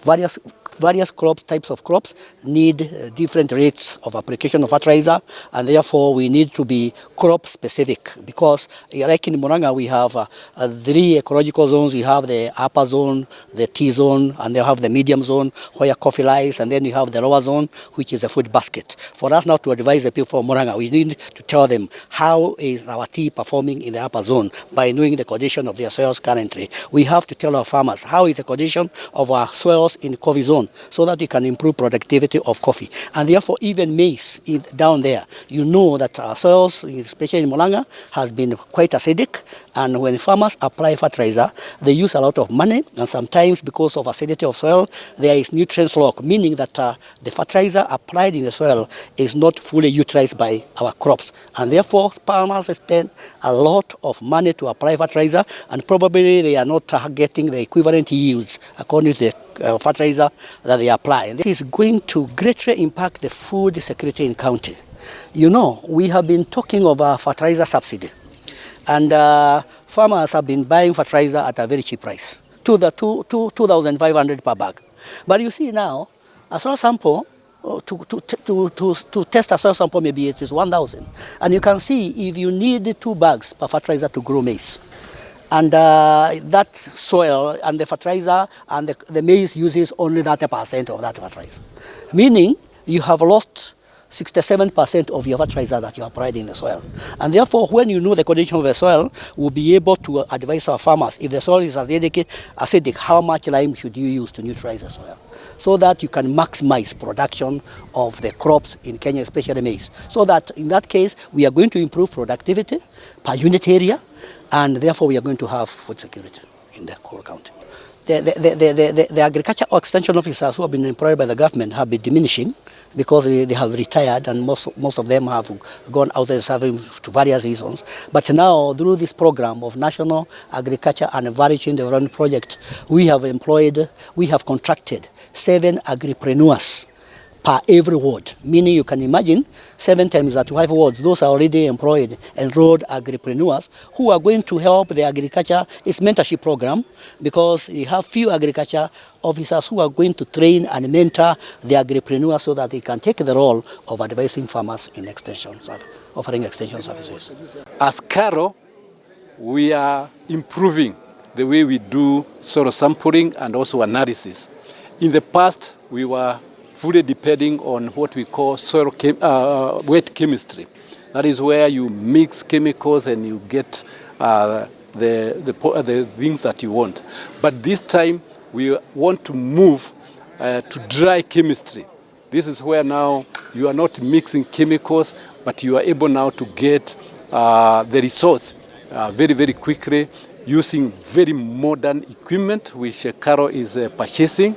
various crops, types of crops need different rates of application of fertilizer, and therefore we need to be crop specific, because like in Murang'a we have 3 ecological zones. We have the upper zone, the T zone, and they have the medium zone where coffee lies, and then you have the lower zone, which is a food basket. For us now to advise the people of Murang'a, we need to tell them how is our tea performing in the upper zone by knowing the condition of their soils currently. We have to tell our farmers how is the condition of our soils in coffee zone, so that we can improve productivity of coffee. And therefore even maize down there, you know that our soils, especially in Murang'a, has been quite acidic, and when farmers apply fertilizer, they use a lot of money, and sometimes because of acidity of soil, there is nutrient lock, meaning that the fertilizer applied in the soil is not fully utilized by our crops, and therefore farmers spend a lot of money to apply fertilizer, and probably they are not getting the equivalent yields according to the fertilizer that they apply. And this is going to greatly impact the food security in county. You know, we have been talking of a fertilizer subsidy, and farmers have been buying fertilizer at a very cheap price, 2,500 per bag. But you see now, a soil sample, to test a soil sample, maybe it is 1,000. And you can see if you need 2 bags per fertilizer to grow maize, and that soil and the fertilizer and the maize uses only 30% of that fertilizer, meaning you have lost 67% of your fertilizer that you applied in the soil. And therefore, when you know the condition of the soil, we'll be able to advise our farmers, if the soil is acidic, how much lime should you use to neutralize the soil, so that you can maximize production of the crops in Kenya, especially maize. So that in that case, we are going to improve productivity per unit area, and therefore we are going to have food security in the whole county. The agriculture extension officers who have been employed by the government have been diminishing, because they have retired, and most of them have gone outside serving to various reasons. But now, through this program of National Agriculture and Value Chain Development Project, we have contracted 7 agripreneurs per every ward, meaning you can imagine 7 times that 5 wards, those are already employed, enrolled agripreneurs who are going to help the agriculture. It's mentorship program, because we have few agriculture officers who are going to train and mentor the agripreneurs so that they can take the role of advising farmers in offering extension services. As KARLO, we are improving the way we do soil sampling and also analysis. In the past, we were fully depending on what we call wet chemistry. That is where you mix chemicals and you get the things that you want. But this time we want to move to dry chemistry. This is where now you are not mixing chemicals, but you are able now to get the resource very, very quickly using very modern equipment which KARLO is purchasing.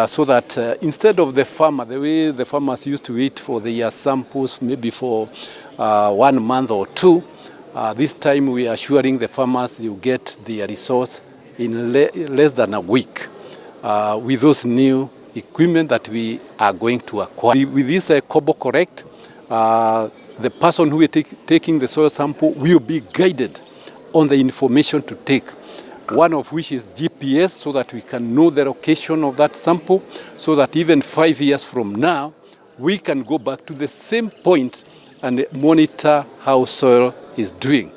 So that instead of the farmer, the way the farmers used to wait for their samples maybe for 1 month or 2, this time we are assuring the farmers you get the resource in less than a week with those new equipment that we are going to acquire. With this Kobo Correct, the person who is taking the soil sample will be guided on the information to take, one of which is GPS, so that we can know the location of that sample, so that even 5 years from now, we can go back to the same point and monitor how soil is doing.